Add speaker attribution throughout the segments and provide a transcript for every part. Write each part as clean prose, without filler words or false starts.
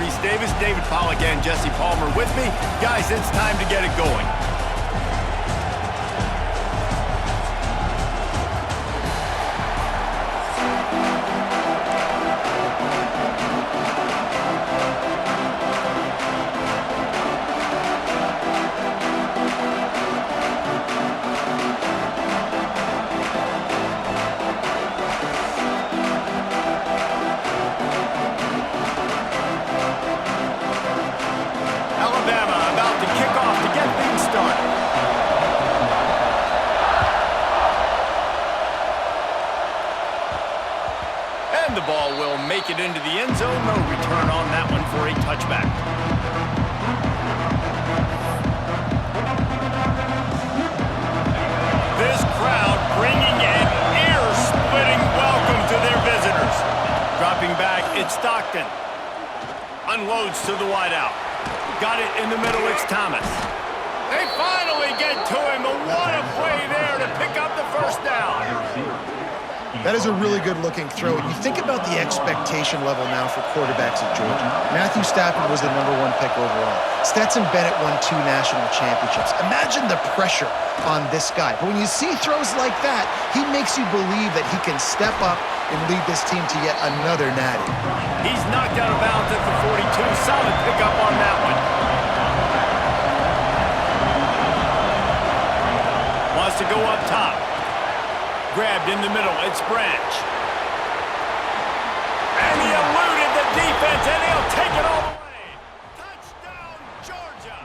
Speaker 1: Reese Davis, David Pollack, and Jesse Palmer with me. Guys, it's time to get it going. The ball will make it into the end zone. No return on that one for a touchback. This crowd bringing an ear-splitting welcome to their visitors. Dropping back, it's Stockton. Unloads to the wideout. Got it in the middle, it's Thomas. They finally get to him, but what a play there to pick up the first down.
Speaker 2: That is a really good-looking throw. And you think about the expectation level now for quarterbacks at Georgia. Matthew Stafford was the #1 pick overall. Stetson Bennett won 2 national championships. Imagine the pressure on this guy. But when you see throws like that, he makes you believe that he can step up and lead this team to yet another natty.
Speaker 1: He's knocked out of bounds at the 42. Solid pickup on that one. Wants to go up top. Grabbed in the middle, it's Branch. And he eluded the defense, and he'll take it all the way. Touchdown, Georgia!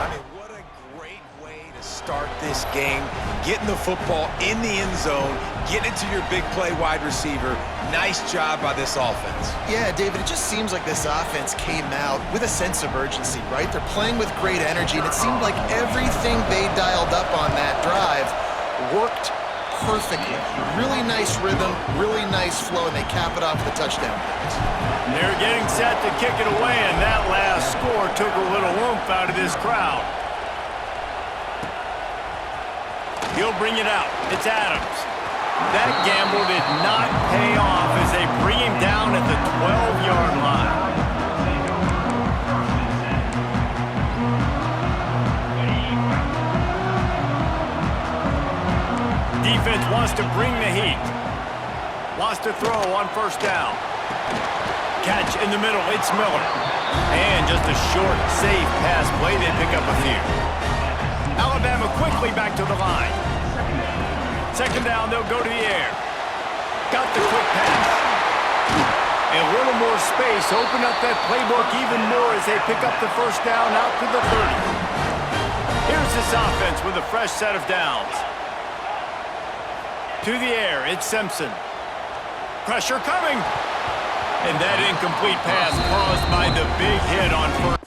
Speaker 3: I mean, what a great way to start this game. Getting the football in the end zone, getting it to your big play wide receiver. Nice job by this offense.
Speaker 2: Yeah, David, it just seems like this offense came out with a sense of urgency, right? They're playing with great energy, and it seemed like everything they dialed up on that drive worked perfectly. Really nice rhythm, really nice flow, and they cap it off with a touchdown pass.
Speaker 1: They're getting set to kick it away, and that last score took a little oomph out of this crowd. He'll bring it out. It's Adams. That gamble did not pay off as they bring him down at the 12-yard line. Defense wants to bring the heat. Wants to throw on first down. Catch in the middle, it's Miller. And just a short, safe pass play, they pick up a few. Alabama quickly back to the line. Second down, they'll go to the air. Got the quick pass. A little more space, open up that playbook even more as they pick up the first down out to the 30. Here's this offense with a fresh set of downs. To the air, it's Simpson. Pressure coming. And that incomplete pass caused by the big hit on first.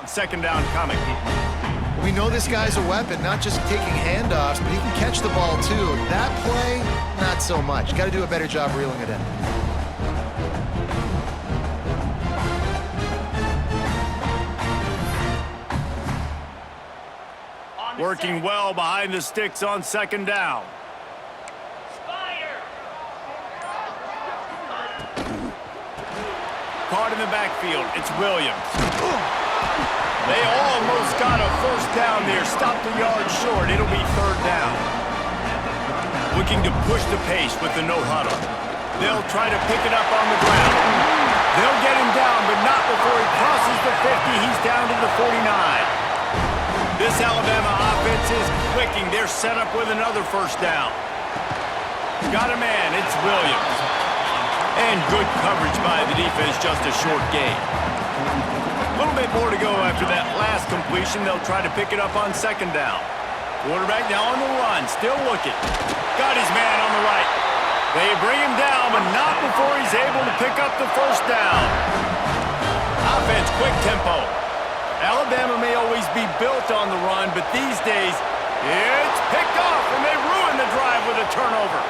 Speaker 1: Second down coming.
Speaker 2: We know this guy's a weapon, not just taking handoffs, but he can catch the ball too. That play, not so much. Got to do a better job reeling it in.
Speaker 1: Working well behind the sticks on second down. Caught in the backfield, it's Williams. They almost got a first down there. Stopped a yard short. It'll be third down. Looking to push the pace with the no huddle. They'll try to pick it up on the ground. They'll get him down, but not before he crosses the 50. He's down to the 49. This Alabama offense is clicking. They're set up with another first down. Got a man. It's Williams. And good coverage by the defense, just a short gain. A little bit more to go after that last completion. They'll try to pick it up on second down. Quarterback now on the run, still looking. Got his man on the right. They bring him down, but not before he's able to pick up the first down. Offense, quick tempo. Alabama may always be built on the run, but these days, it's picked off, and they ruin the drive with a turnover.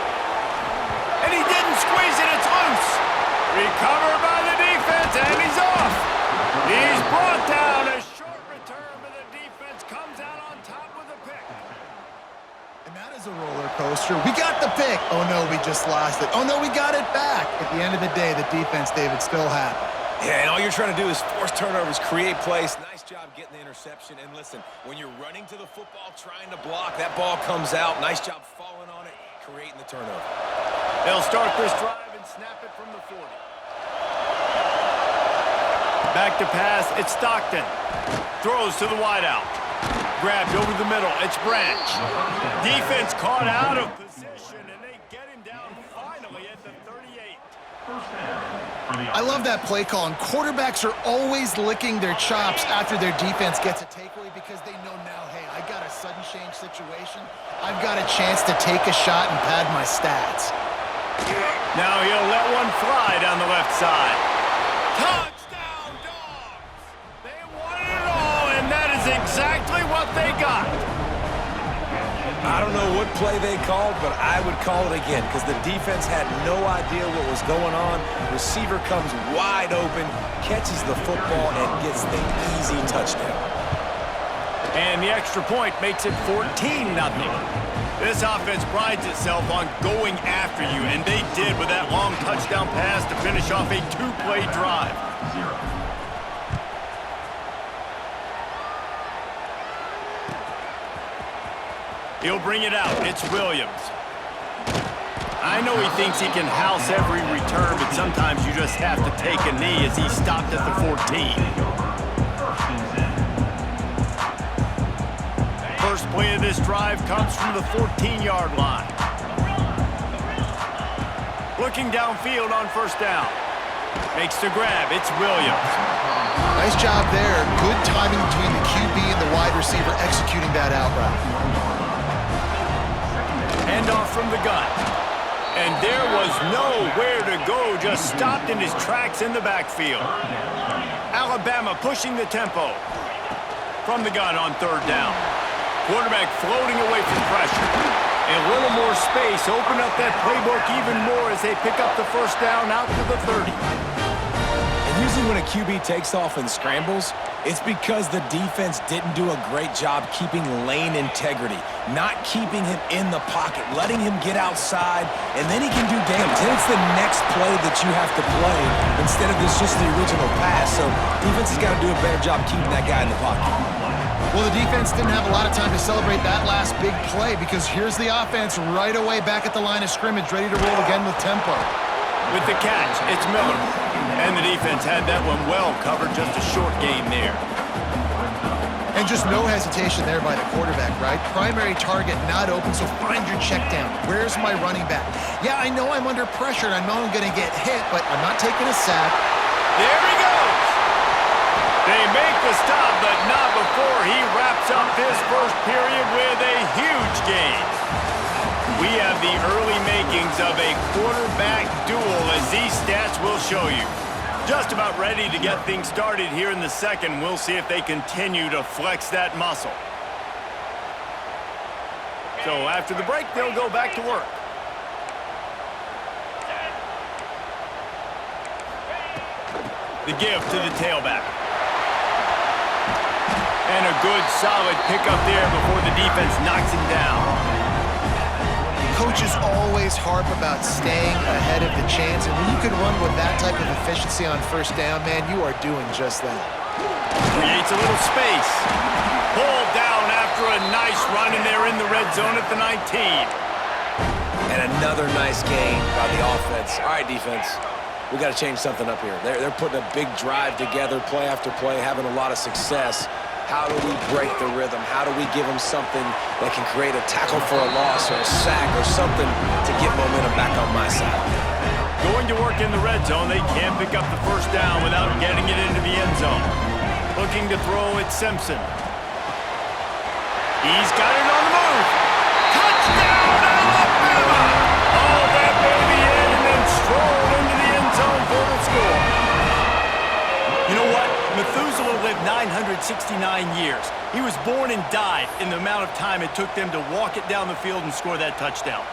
Speaker 1: And he didn't squeeze it, it's loose. Recovered by the defense, and he's off. He's brought down. A short return, but the defense comes out on top with a pick.
Speaker 2: And that is a roller coaster. We got the pick. Oh, no, we just lost it. Oh, no, we got it back. At the end of the day, the defense, David, still had it.
Speaker 3: Yeah, and all you're trying to do is force turnovers, create plays. Nice job getting the interception. And listen, when you're running to the football, trying to block, that ball comes out. Nice job falling on it, creating the turnover.
Speaker 1: They'll start this drive and snap it from the 40. Back to pass, it's Stockton. Throws to the wideout. Grabbed over the middle, it's Branch. Defense caught out of position, and they get him down finally at the 38.
Speaker 2: I love that play call, and quarterbacks are always licking their chops after their defense gets a takeaway because they know now, hey, I got a sudden change situation. I've got a chance to take a shot and pad my stats.
Speaker 1: Now he'll let one fly down the left side. Touchdown, Dogs! They wanted it all, and that is exactly what they got.
Speaker 3: I don't know what play they called, but I would call it again because the defense had no idea what was going on. Receiver comes wide open, catches the football, and gets the easy touchdown.
Speaker 1: And the extra point makes it 14-0. This offense prides itself on going after you, and they did with that long touchdown pass to finish off a two-play drive. He'll bring it out. It's Williams. I know he thinks he can house every return, but sometimes you just have to take a knee as he stopped at the 14. First play of this drive comes from the 14-yard line. Looking downfield on first down. Makes the grab. It's Williams.
Speaker 2: Nice job there. Good timing between the QB and the wide receiver executing that out route.
Speaker 1: Handoff from the gun. And there was nowhere to go, just stopped in his tracks in the backfield. Alabama pushing the tempo. From the gun on third down. Quarterback floating away from pressure. A little more space, open up that playbook even more as they pick up the first down out to the 30.
Speaker 3: And usually when a QB takes off and scrambles, it's because the defense didn't do a great job keeping lane integrity, not keeping him in the pocket, letting him get outside, and then he can do damage. Then it's the next play that you have to play instead of just the original pass. So defense has got to do a better job keeping that guy in the pocket.
Speaker 2: Well, the defense didn't have a lot of time to celebrate that last big play because here's the offense right away back at the line of scrimmage, ready to roll again with tempo.
Speaker 1: With the catch, it's Miller. And the defense had that one well covered, just a short gain there.
Speaker 2: And just no hesitation there by the quarterback, right? Primary target not open, so find your check down. Where's my running back? Yeah, I know I'm under pressure, and I know I'm going to get hit, but I'm not taking a sack.
Speaker 1: There he goes! They make the stop, but not before he wraps up this first period with a huge gain. We have the early makings of a quarterback duel, as these stats will show you. Just about ready to get things started here in the second. We'll see if they continue to flex that muscle. So after the break, they'll go back to work. The give to the tailback. And a good, solid pickup there before the defense knocks him down.
Speaker 2: Coaches always harp about staying ahead of the chance, and when you can run with that type of efficiency on first down, man, you are doing just that.
Speaker 1: Creates a little space. Pulled down after a nice run, and they're in the red zone at the 19.
Speaker 3: And another nice gain by the offense. All right, defense, we got to change something up here. They're putting a big drive together, play after play, having a lot of success. How do we break the rhythm? How do we give them something that can create a tackle for a loss or a sack or something to get momentum back on my side?
Speaker 1: Going to work in the red zone, they can't pick up the first down without getting it into the end zone. Looking to throw it, Simpson. He's got it on the move. Touchdown, Alabama! Hauled that baby in and then strolled into the end zone for the score. You know what? Methuselah lived 969 years. He was born and died in the amount of time it took them to walk it down the field and score that touchdown.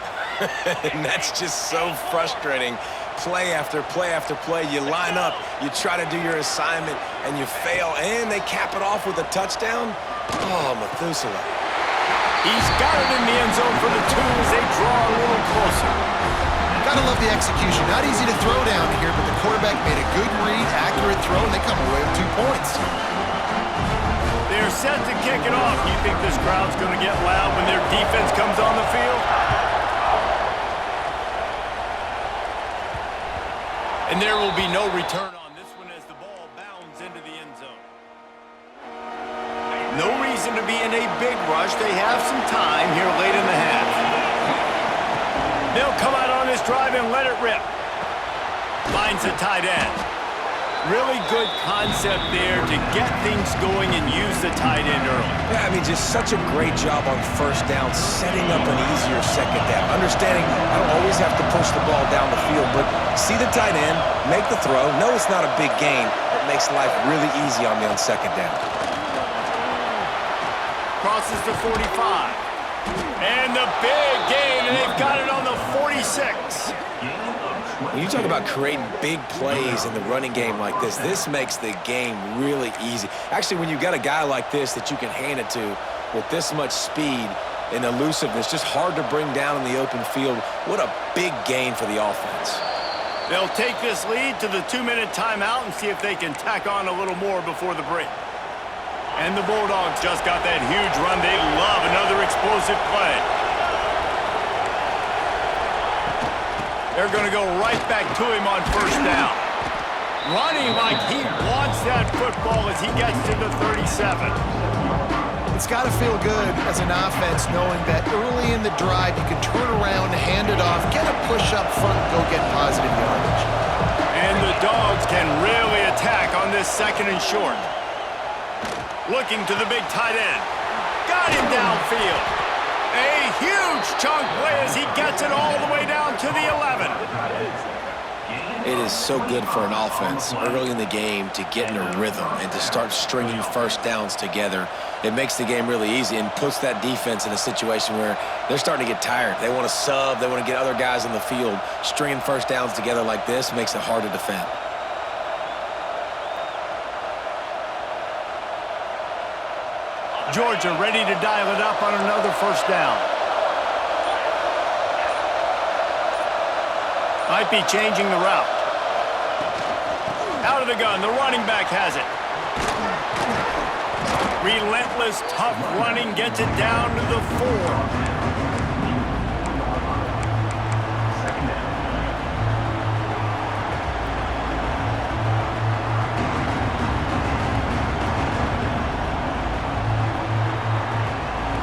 Speaker 3: And that's just so frustrating. Play after play after play, you line up, you try to do your assignment, and you fail, and they cap it off with a touchdown? Oh, Methuselah.
Speaker 1: He's got it in the end zone for the two as they draw a little closer.
Speaker 2: Gotta love the execution. Not easy to throw down here, but the quarterback made a good read, accurate throw, and they come away with 2 points.
Speaker 1: They're set to kick it off. Do you think this crowd's going to get loud when their defense comes on the field? And there will be no return on this one as the ball bounds into the end zone. No reason to be in a big rush. They have some time here late in the half. They'll come out on this drive and let it rip. Finds the tight end. Really good concept there to get things going and use the tight end early.
Speaker 3: Yeah, I mean, just such a great job on first down, setting up an easier second down. Understanding I don't always have to push the ball down the field, but see the tight end, make the throw. No, it's not a big gain. It makes life really easy on me on second down.
Speaker 1: Crosses the 45. And the big gain, and they've got it on the 46.
Speaker 3: When you talk about creating big plays in the running game like this makes the game really easy. Actually, when you've got a guy like this that you can hand it to with this much speed and elusiveness, just hard to bring down in the open field, what a big gain for the offense.
Speaker 1: They'll take this lead to the 2-minute timeout and see if they can tack on a little more before the break. And the Bulldogs just got that huge run. They love another explosive play. They're going to go right back to him on first down. Running like he wants that football as he gets to the 37.
Speaker 2: It's got to feel good as an offense knowing that early in the drive you can turn around, hand it off, get a push up front, and go get positive yardage.
Speaker 1: And the Dogs can really attack on this second and short. Looking to the big tight end. Got him downfield. A huge chunk play as he gets it all the way down to the 11.
Speaker 3: It is so good for an offense early in the game to get in a rhythm and to start stringing first downs together. It makes the game really easy and puts that defense in a situation where they're starting to get tired. They want to sub. They want to get other guys in the field. Stringing first downs together like this makes it hard to defend.
Speaker 1: Georgia ready to dial it up on another first down. Might be changing the route. Out of the gun, the running back has it. Relentless, tough running gets it down to the 4.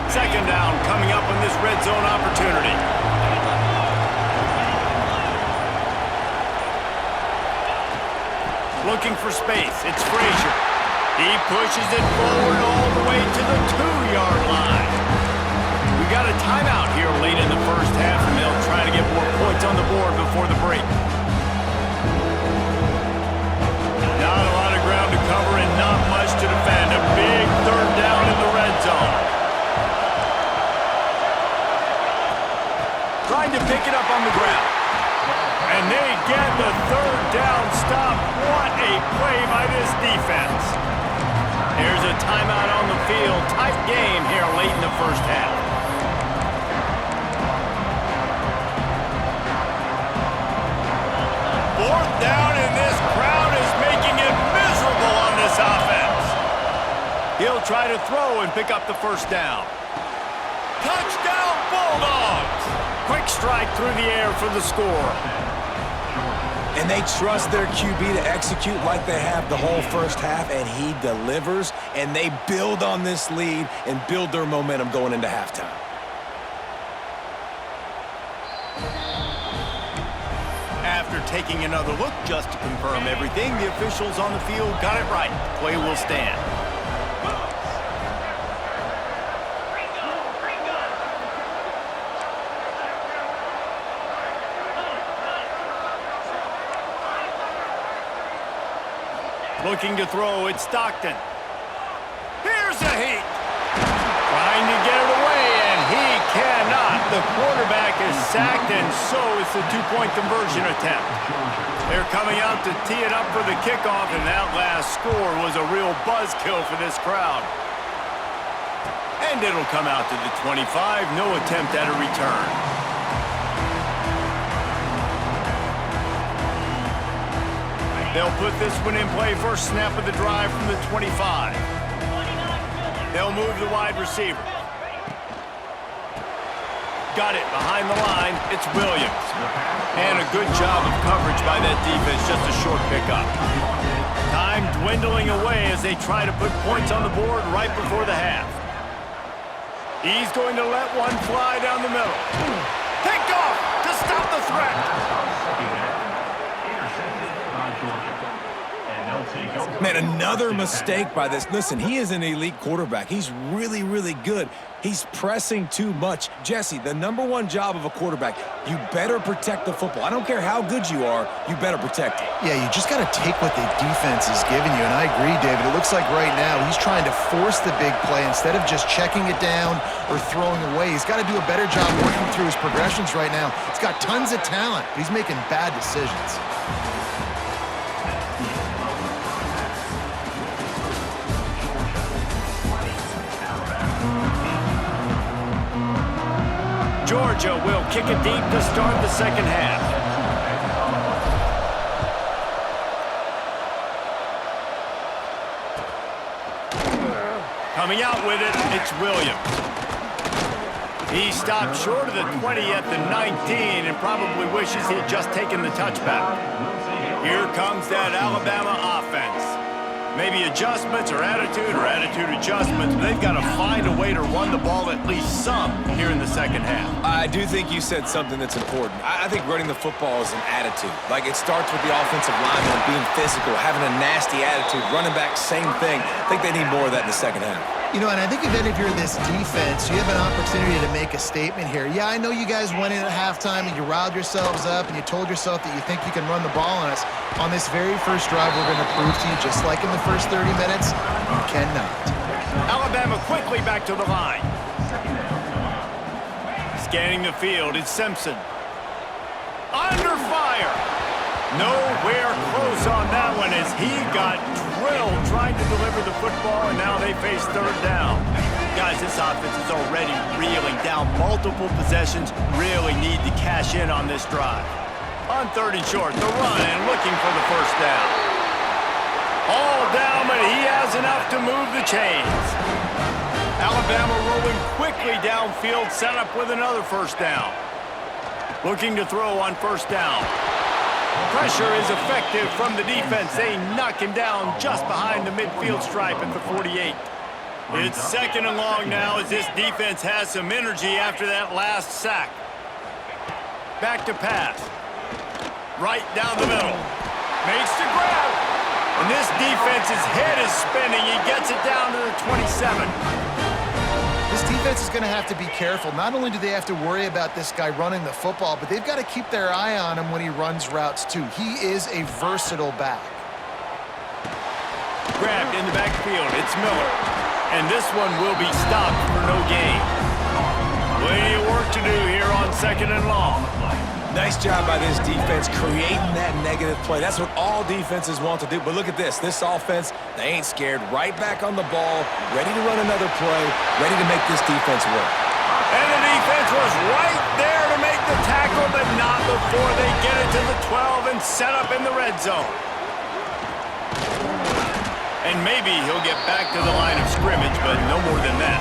Speaker 1: Second down coming up on this red zone opportunity. Looking for space. It's Frazier. He pushes it forward all the way to the 2-yard line. We got a timeout here late in the first half, and they'll try to get more points on the board before the break. Not a lot of ground to cover and not much to defend. A big third down in the red zone. Trying to pick it up on the ground. And they get the third down stop. What a play by this defense. There's a timeout on the field. Tight game here late in the first half. Fourth down, and this crowd is making it miserable on this offense. He'll try to throw and pick up the first down. Touchdown, Bulldogs! Quick strike through the air for the score.
Speaker 3: And they trust their QB to execute like they have the whole first half, and he delivers, and they build on this lead and build their momentum going into halftime.
Speaker 1: After taking another look just to confirm everything, the officials on the field got it right. Play will stand. Looking to throw, it's Stockton. Here's a heat. Trying to get it away, and he cannot. The quarterback is sacked, and so it's the two-point conversion attempt. They're coming out to tee it up for the kickoff, and that last score was a real buzzkill for this crowd. And it'll come out to the 25, no attempt at a return. They'll put this one in play first snap of the drive from the 25. They'll move the wide receiver. Got it behind the line. It's Williams. And a good job of coverage by that defense, just a short pickup. Time dwindling away as they try to put points on the board right before the half. He's going to let one fly down the middle. Picked off to stop the threat.
Speaker 3: Man, another mistake by this. Listen, he is an elite quarterback. He's really, really good. He's pressing too much. Jesse, the #1 job of a quarterback, you better protect the football. I don't care how good you are, you better protect it.
Speaker 2: Yeah, you just got to take what the defense is giving you, and I agree, David. It looks like right now he's trying to force the big play instead of just checking it down or throwing away. He's got to do a better job working through his progressions right now. He's got tons of talent, but he's making bad decisions.
Speaker 1: Georgia will kick it deep to start the second half. Coming out with it, it's Williams. He stopped short of the 20 at the 19 and probably wishes he had just taken the touchback. Here comes that Alabama offense. Maybe adjustments or attitude adjustments, but they've got to find a way to run the ball at least some here in the second half.
Speaker 3: I do think you said something that's important. I think running the football is an attitude. Like, it starts with the offensive lineman being physical, having a nasty attitude. Running back, same thing. I think they need more of that in the second half.
Speaker 2: You know, and I think if you're this defense, you have an opportunity to make a statement here. Yeah, I know you guys went in at halftime and you riled yourselves up and you told yourself that you think you can run the ball on us. On this very first drive, we're going to prove to you, just like in the first 30 minutes, you cannot.
Speaker 1: Alabama quickly back to the line. Scanning the field, it's Simpson. Under fire. Nowhere close on that one as he got drilled trying to deliver the football, and now they face third down. Guys, this offense is already reeling down multiple possessions. Really need to cash in on this drive. On third and short, the run and looking for the first down. All down, but he has enough to move the chains. Alabama rolling quickly downfield, set up with another first down. Looking to throw on first down. Pressure is effective from the defense. They knock him down just behind the midfield stripe at the 48. It's second and long now as this defense has some energy after that last sack. Back to pass. Right down the middle. Makes the grab. And this defense's head is spinning. He gets it down to the 27.
Speaker 2: This defense is going to have to be careful. Not only do they have to worry about this guy running the football, but they've got to keep their eye on him when he runs routes too. He is a versatile back.
Speaker 1: Grabbed in the backfield. It's Miller. And this one will be stopped for no gain. Plenty of work to do here on second and long.
Speaker 3: Nice job by this defense creating that negative play. That's what all defenses want to do. But look at this. This offense, they ain't scared. Right back on the ball, ready to run another play, ready to make this defense work.
Speaker 1: And the defense was right there to make the tackle, but not before they get it to the 12 and set up in the red zone. And maybe he'll get back to the line of scrimmage, but no more than that.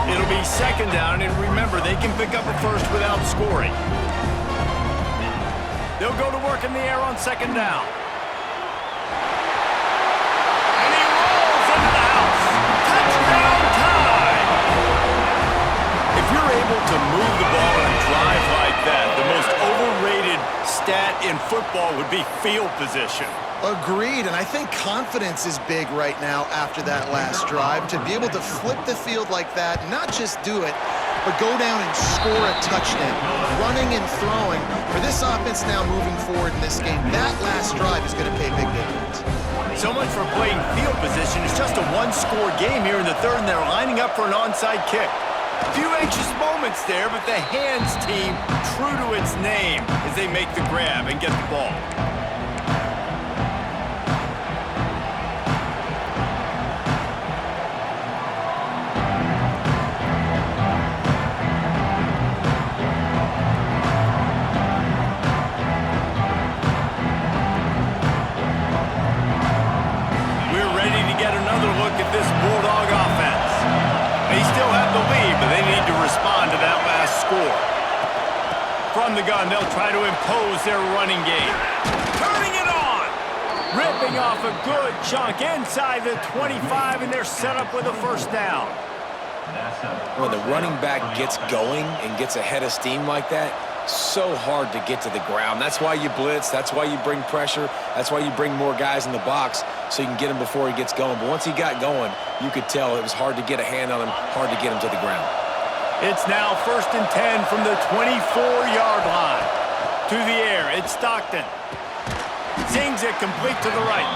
Speaker 1: It'll be second down, and remember, they can pick up a first without scoring. They'll go to work in the air on second down. And he rolls into the house. Touchdown time! If you're able to move the ball on a drive like that, the most overrated stat in football would be field position.
Speaker 2: Agreed, and I think confidence is big right now after that last drive. To be able to flip the field like that, not just do it, but go down and score a touchdown, running and throwing. For this offense now moving forward in this game, that last drive is going to pay big dividends.
Speaker 1: So much for playing field position. It's just a one-score game here in the third, and they're lining up for an onside kick. A few anxious moments there, but the hands team, true to its name, as they make the grab and get the ball. This Bulldog offense. They still have the lead, but they need to respond to that last score. From the gun, they'll try to impose their running game. Turning it on! Ripping off a good chunk inside the 25, and they're set up with a first down.
Speaker 3: When the running back gets going and gets ahead of steam like that, so hard to get to the ground. That's why you blitz. That's why you bring pressure. That's why you bring more guys in the box so you can get him before he gets going. But once he got going, you could tell it was hard to get a hand on him, hard to get him to the ground.
Speaker 1: It's now 1st and 10 from the 24-yard line. To the air, it's Stockton. Zings it complete to the right.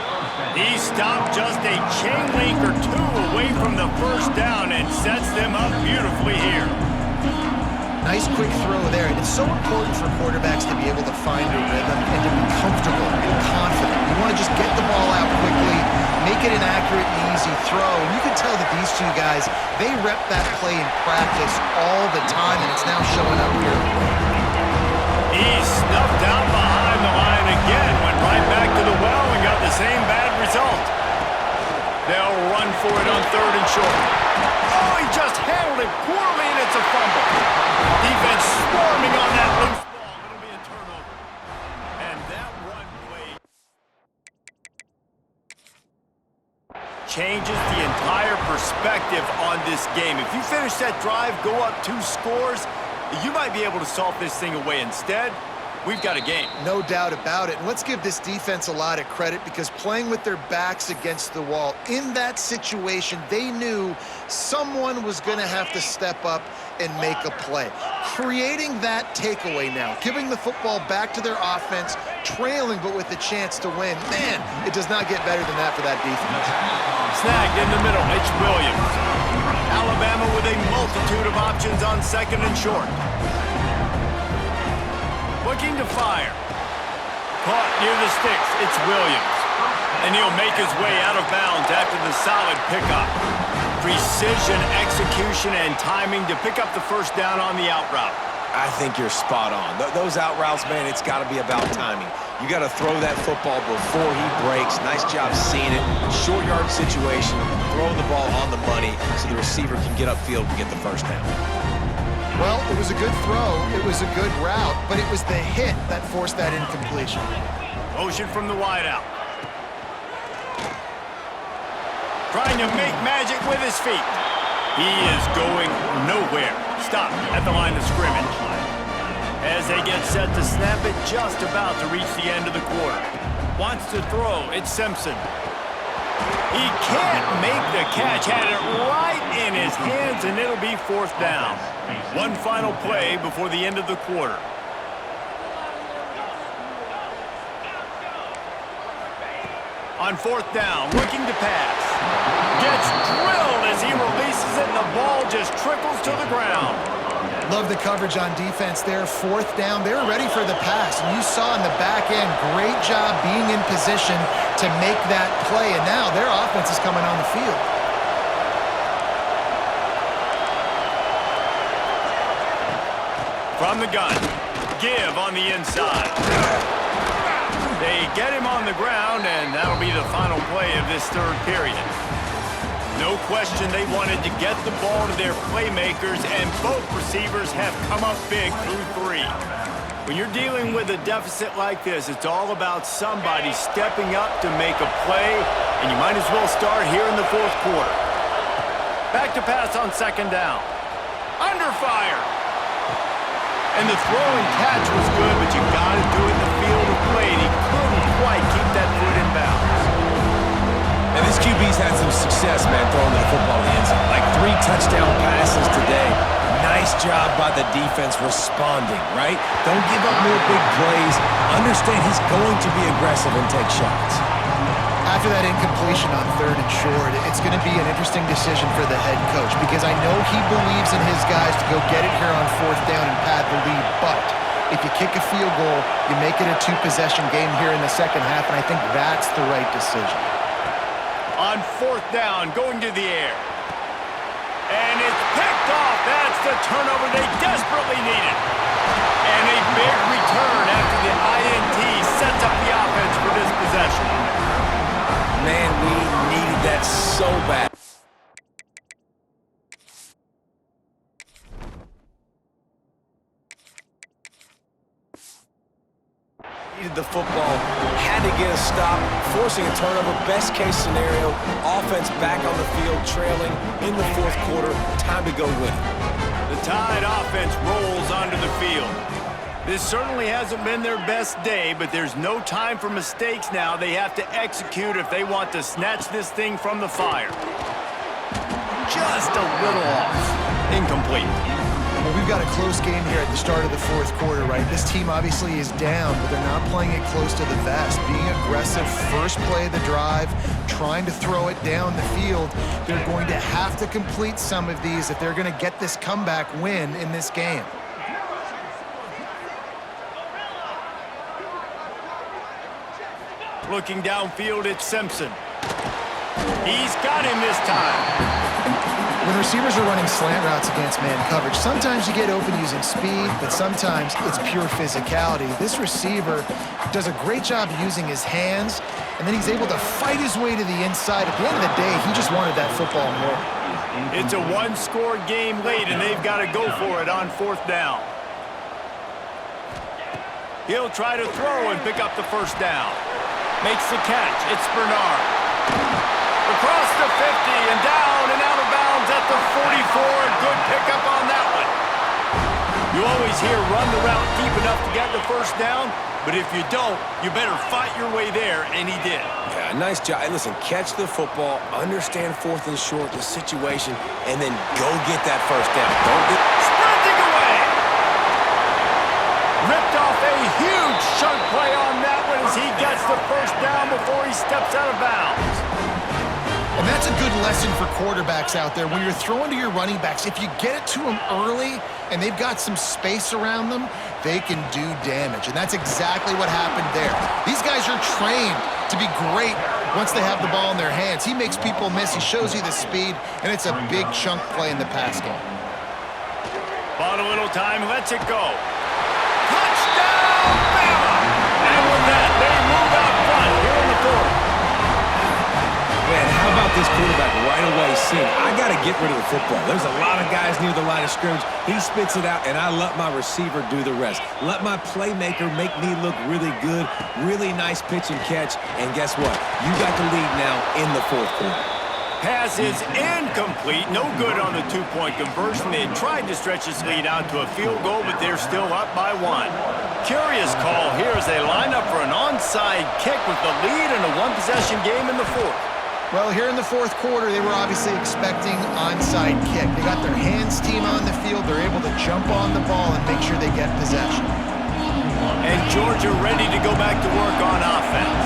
Speaker 1: He stopped just a chain link or two away from the first down and sets them up beautifully here.
Speaker 2: Nice quick throw there, and it's so important for quarterbacks to be able to find a rhythm and to be comfortable and confident. You want to just get the ball out quickly, make it an accurate and easy throw, and you can tell that these two guys, they rep that play in practice all the time, and it's now showing up here.
Speaker 1: He snuffed out behind the line again, went right back to the well and got the same bad result. They'll run for it on 3rd and short. Oh, he just handled it poorly, and it's a fumble. Defense swarming on that loose ball. It'll be a turnover. And that run play changes the entire perspective on this game. If you finish that drive, go up 2 scores, you might be able to solve this thing away. Instead, we've got a game.
Speaker 2: No doubt about it. And let's give this defense a lot of credit because playing with their backs against the wall, in that situation, they knew someone was going to have to step up and make a play. Creating that takeaway now, giving the football back to their offense, trailing but with the chance to win. Man, it does not get better than that for that defense.
Speaker 1: Snagged in the middle, it's Williams. Alabama with a multitude of options on 2nd and short. Looking to fire. Caught near the sticks, it's Williams. And he'll make his way out of bounds after the solid pickup. Precision, execution, and timing to pick up the first down on the out route.
Speaker 3: I think you're spot on. Those out routes, man, it's got to be about timing. You got to throw that football before he breaks. Nice job seeing it. Short yard situation, throwing the ball on the money so the receiver can get upfield and get the first down.
Speaker 2: Well, it was a good throw. It was a good route, but it was the hit that forced that incompletion.
Speaker 1: Motion from the wideout. Trying to make magic with his feet. He is going nowhere. Stopped at the line of scrimmage. As they get set to snap it, just about to reach the end of the quarter. Wants to throw, it's Simpson. He can't make the catch, had it right in his hands, and it'll be 4th down. One final play before the end of the quarter. On 4th down, looking to pass. Gets drilled as he releases it, and the ball just trickles to the ground.
Speaker 2: Love the coverage on defense there. 4th down, they were ready for the pass. And you saw in the back end, great job being in position to make that play. And now their offense is coming on the field.
Speaker 1: From the gun, give on the inside. They get him on the ground, and that'll be the final play of this 3rd period. No question they wanted to get the ball to their playmakers, and both receivers have come up big through 3. When you're dealing with a deficit like this, it's all about somebody stepping up to make a play, and you might as well start here in the fourth quarter. Back to pass on second down. Under fire. And the throw and catch was good, but you got to do it in the field of play, and he couldn't quite keep that foot in bounds.
Speaker 3: And this QB's had some success, man, throwing the football in the end zone. Like 3 touchdown passes today. Nice job by the defense responding, right? Don't give up more big plays. Understand he's going to be aggressive and take shots.
Speaker 2: After that incompletion on third and short, it's going to be an interesting decision for the head coach because I know he believes in his guys to go get it here on fourth down and pad the lead, but if you kick a field goal, you make it a 2-possession game here in the second half, and I think that's the right decision.
Speaker 1: On fourth down, going to the air. And it's picked off. That's the turnover they desperately needed. And a big return after the INT sets up the offense for this possession.
Speaker 3: Man, we needed that so bad. Needed the football, had to get a stop, forcing a turnover. Best case scenario, offense back on the field, trailing in the fourth quarter. Time to go win it.
Speaker 1: The Tide offense rolls onto the field. This certainly hasn't been their best day, but there's no time for mistakes now. They have to execute if they want to snatch this thing from the fire. Just a little off. Incomplete.
Speaker 2: Well, we've got a close game here at the start of the fourth quarter, right? This team obviously is down, but they're not playing it close to the vest. Being aggressive, first play of the drive, trying to throw it down the field. They're going to have to complete some of these if they're going to get this comeback win in this game.
Speaker 1: Looking downfield, it's Simpson. He's got him this time.
Speaker 2: When receivers are running slant routes against man coverage, sometimes you get open using speed, but sometimes it's pure physicality. This receiver does a great job using his hands, and then he's able to fight his way to the inside. At the end of the day, he just wanted that football more.
Speaker 1: It's a one-score game late, and they've got to go for it on fourth down. He'll try to throw and pick up the first down. Makes the catch. It's Bernard. Across the 50 and down and out of bounds at the 44. Good pickup on that one. You always hear run the route deep enough to get the first down, but if you don't, you better fight your way there, and he did.
Speaker 3: Yeah, nice job. And listen, catch the football, understand fourth and short, the situation, and then go get that first down. Don't get...
Speaker 1: Sprinting away! Ripped off a huge chunk play on that one as he gets the first down before he steps out of bounds.
Speaker 2: And that's a good lesson for quarterbacks out there. When you're throwing to your running backs, if you get it to them early and they've got some space around them, they can do damage. And that's exactly what happened there. These guys are trained to be great once they have the ball in their hands. He makes people miss. He shows you the speed, and it's a big chunk play in the pass game.
Speaker 1: Bought a little time, lets it go. Touchdown, Bama! And with that, they move out front here in the fourth.
Speaker 3: Man, how about this quarterback right away seeing, I got to get rid of the football. There's a lot of guys near the line of scrimmage. He spits it out, and I let my receiver do the rest. Let my playmaker make me look really good. Really nice pitch and catch. And guess what? You got the lead now in the fourth quarter.
Speaker 1: Pass is incomplete. No good on the two-point conversion. They tried to stretch this lead out to a field goal, but they're still up by one. Curious call here as they line up for an onside kick with the lead in a one-possession game in the fourth.
Speaker 2: Well, here in the fourth quarter, they were obviously expecting onside kick. They got their hands team on the field. They're able to jump on the ball and make sure they get possession.
Speaker 1: And Georgia ready to go back to work on offense.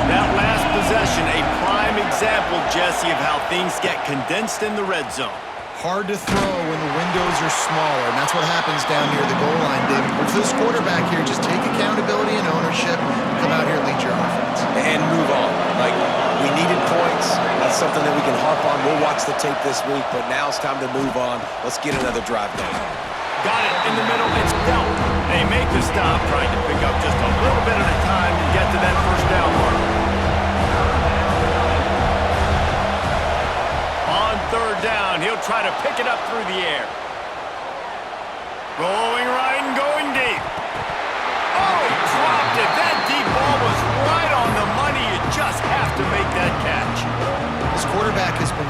Speaker 1: That last possession, a prime example, Jesse, of how things get condensed in the red zone.
Speaker 2: Hard to throw when the windows are smaller, and that's what happens down near the goal line, David. But for this quarterback here, just take accountability and ownership and come out here and lead your offense.
Speaker 3: And move on. Like, we needed points. That's something that we can harp on. We'll watch the tape this week, but now it's time to move on. Let's get another drive going.
Speaker 1: Got it in the middle. It's dealt. They make the stop, trying to pick up just a little bit at a time to get to that first down mark. On third down, he'll try to pick it up through the air. Rolling right and going deep.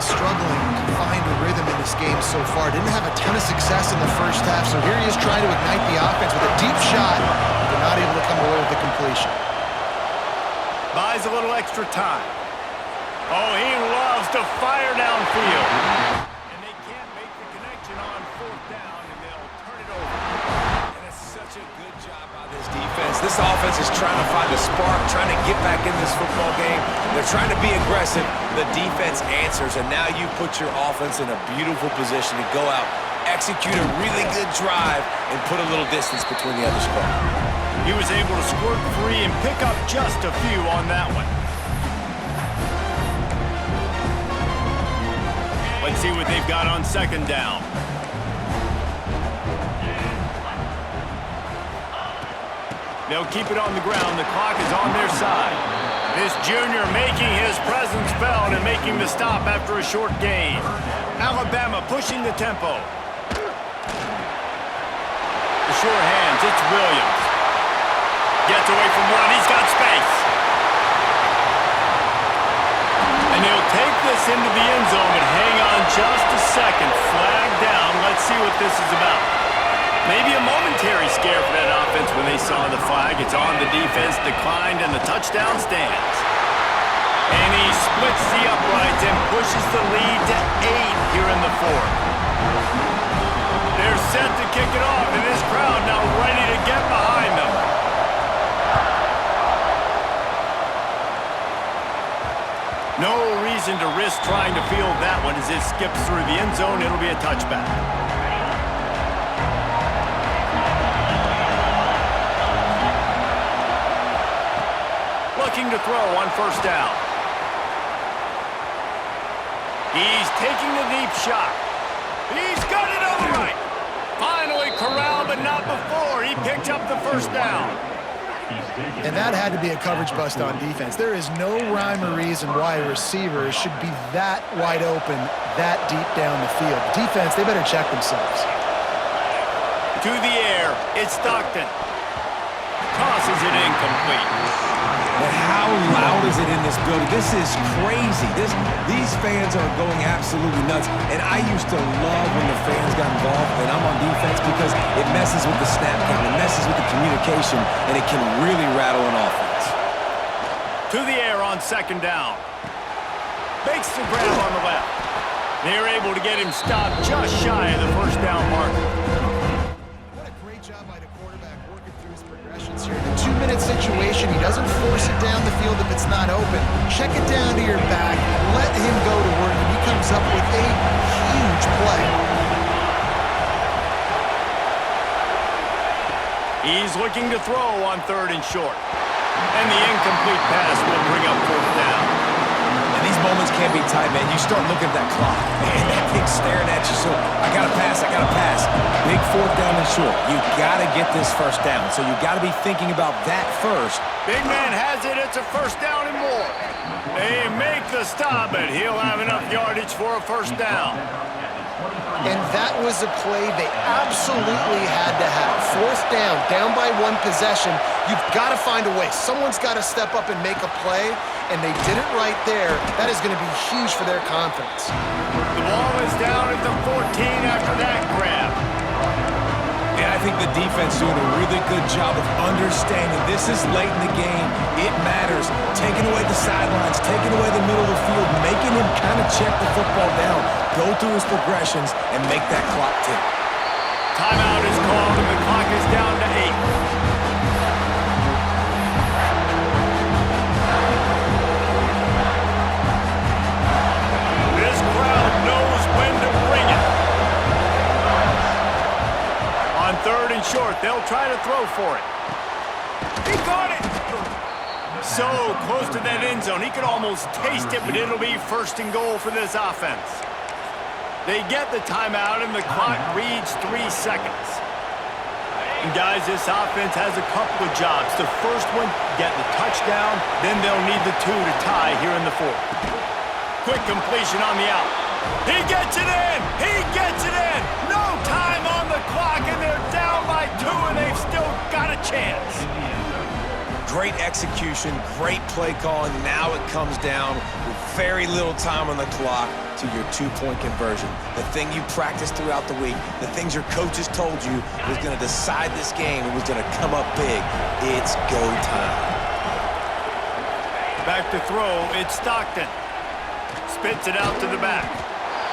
Speaker 2: been struggling to find a rhythm in this game so far. Didn't have a ton of success in the first half, so here he is trying to ignite the offense with a deep shot, but not able to come away with the completion.
Speaker 1: Buys a little extra time. Oh, he loves to fire downfield. And they can't make the connection on fourth down, and they'll turn it over.
Speaker 3: And it's such a good job by this defense. This offense is trying to find a spark, trying to get back in this football game. They're trying to be aggressive. The defense answers, and now you put your offense in a beautiful position to go out, execute a really good drive, and put a little distance between the other squad.
Speaker 1: He was able to squirt free and pick up just a few on that one. Let's see what they've got on second down. They'll keep it on the ground. The clock is on their side. This junior making his presence felt and making the stop after a short gain. Alabama pushing the tempo. The sure hands, it's Williams. Gets away from one, he's got space. And he'll take this into the end zone, but hang on just a second. Flag down, let's see what this is about. Maybe a momentary scare for that offense when they saw the flag. It's on the defense, declined, and the touchdown stands. And he splits the uprights and pushes the lead to 8 here in the fourth. They're set to kick it off, and this crowd now ready to get behind them. No reason to risk trying to field that one as it skips through the end zone. It'll be a touchback. Looking to throw on first down. He's taking the deep shot. He's got it upright. Finally corralled, but not before. He picked up the first down.
Speaker 2: And that had to be a coverage bust on defense. There is no rhyme or reason why a receiver should be that wide open, that deep down the field. Defense, they better check themselves.
Speaker 1: To the air, it's Stockton. Tosses it incomplete.
Speaker 3: But how loud is it in this building? This is crazy. These fans are going absolutely nuts. And I used to love when the fans got involved, and I'm on defense because it messes with the snap count, it messes with the communication, and it can really rattle an offense.
Speaker 1: To the air on second down. Makes the grab on the left. They're able to get him stopped just shy of the first down marker.
Speaker 2: What a great job by the quarterback working through his progressions here. The 2-minute situation, he doesn't force it down the field if it's not open. Check it down to your back, let him go to work, and he comes up with a huge play.
Speaker 1: He's looking to throw on third and short. And the incomplete pass will bring up fourth down.
Speaker 3: And these moments can't be tight, man. You start looking at that clock, and that thing's staring at you. So I got to pass, I got to pass. Big fourth down and short. You got to get this first down. So you got to be thinking about that first.
Speaker 1: Big man has it. It's a first down and more. They make the stop, but he'll have enough yardage for a first down.
Speaker 2: And that was a play they absolutely had to have. Fourth down by one possession. You've got to find a way. Someone's got to step up and make a play, and they did it right there. That is going to be huge for their confidence.
Speaker 1: The ball is down at the 14 after that grab.
Speaker 3: And I think the defense doing a really good job of understanding this is late in the game. It matters. Taking away the sidelines, taking away the middle of the field, making him kind of check the football down, go through his progressions, and make that clock tick.
Speaker 1: Timeout is called, and the clock is down to 8. This crowd knows when to bring it. On third and short, they'll try to throw for it. He caught it! So close to that end zone, he could almost taste it, but it'll be first and goal for this offense. They get the timeout, and the clock reads 3 seconds. And guys, this offense has a couple of jobs. The first one, get the touchdown, then they'll need the 2 to tie here in the fourth. Quick completion on the out. He gets it in! He gets it in! No time on the clock, and they're down by 2, and they've still got a chance.
Speaker 3: Great execution, great play calling. Now it comes down with very little time on the clock to your two-point conversion. The thing you practiced throughout the week, the things your coaches told you was going to decide this game, it was going to come up big. It's go time.
Speaker 1: Back to throw, it's Stockton. Spits it out to the back.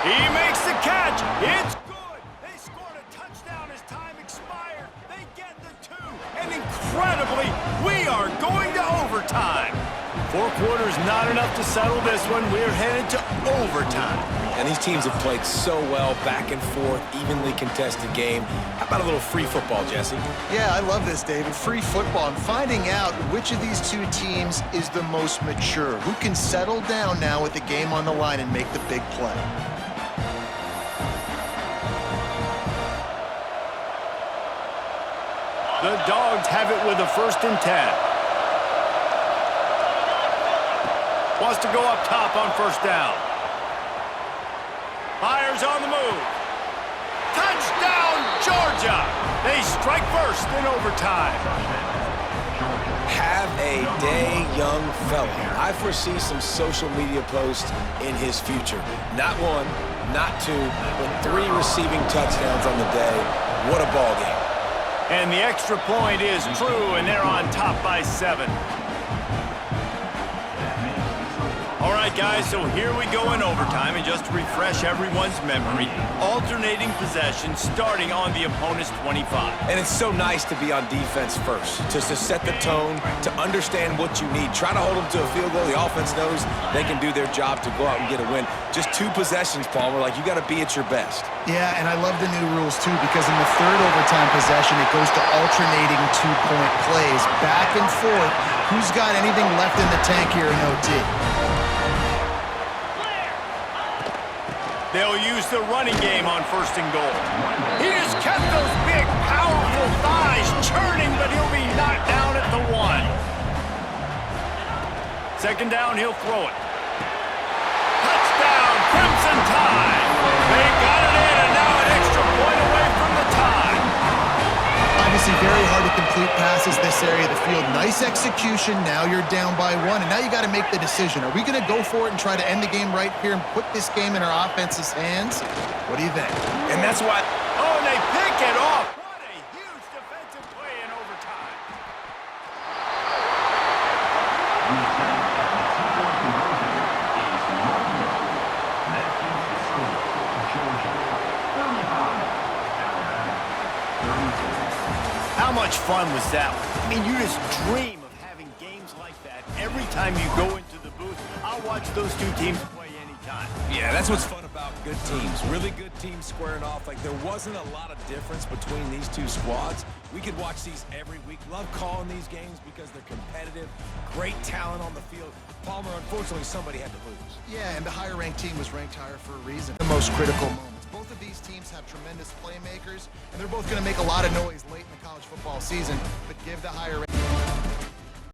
Speaker 1: He makes the catch. It's good. They scored a touchdown as time expired. They get the two. And incredibly, we are going to overtime. 4 quarters not enough to settle this one. We're headed to overtime.
Speaker 3: And these teams have played so well, back and forth, evenly contested game. How about a little free football, Jesse?
Speaker 2: Yeah, I love this, David. Free football and finding out which of these two teams is the most mature. Who can settle down now with the game on the line and make the big play.
Speaker 1: The Dogs have it with a 1st and 10. Wants to go up top on 1st down. Fires on the move. Touchdown, Georgia! They strike first in overtime.
Speaker 3: Have a day, young fella. I foresee some social media posts in his future. Not 1, not 2, but 3 receiving touchdowns on the day. What a ball game.
Speaker 1: And the extra point is true, and they're on top by 7. All right, guys, so here we go in overtime, and just to refresh everyone's memory, alternating possession starting on the opponent's 25.
Speaker 3: And it's so nice to be on defense first, just to set the tone, to understand what you need. Try to hold them to a field goal. The offense knows they can do their job to go out and get a win. Just 2 possessions, Palmer, like you got to be at your best.
Speaker 2: Yeah, and I love the new rules, too, because in the 3rd overtime possession, it goes to alternating 2-point plays, back and forth. Who's got anything left in the tank here in OT?
Speaker 1: They'll use the running game on 1st and goal. He just kept those big, powerful thighs churning, but he'll be knocked down at the 1. 2nd down, he'll throw it. Touchdown, Crimson Tide. They got it in, and now an extra point away from the tie.
Speaker 2: Obviously, very hard to complete passes this area of the field. Nice execution. Now you're down by 1, and now you got to make the decision. Are we going to go for it and try to end the game right here and put this game in our offense's hands? What do you think?
Speaker 3: And that's why...
Speaker 1: Oh, and they pick it off. What a huge defensive play in overtime. How much fun was that? I mean, you just dream of having games like that every time you go into the booth. I'll watch those 2 teams play anytime.
Speaker 3: Yeah, that's what's fun about good teams. Really good teams squaring off. Like, there wasn't a lot of difference between these 2 squads. We could watch these every week. Love calling these games because they're competitive. Great talent on the field. Palmer, unfortunately, somebody had to lose.
Speaker 2: Yeah, and the higher-ranked team was ranked higher for a reason. The most critical moments. Both of these teams have tremendous playmakers, and they're both going to make a lot of noise late in the college football season, but give the higher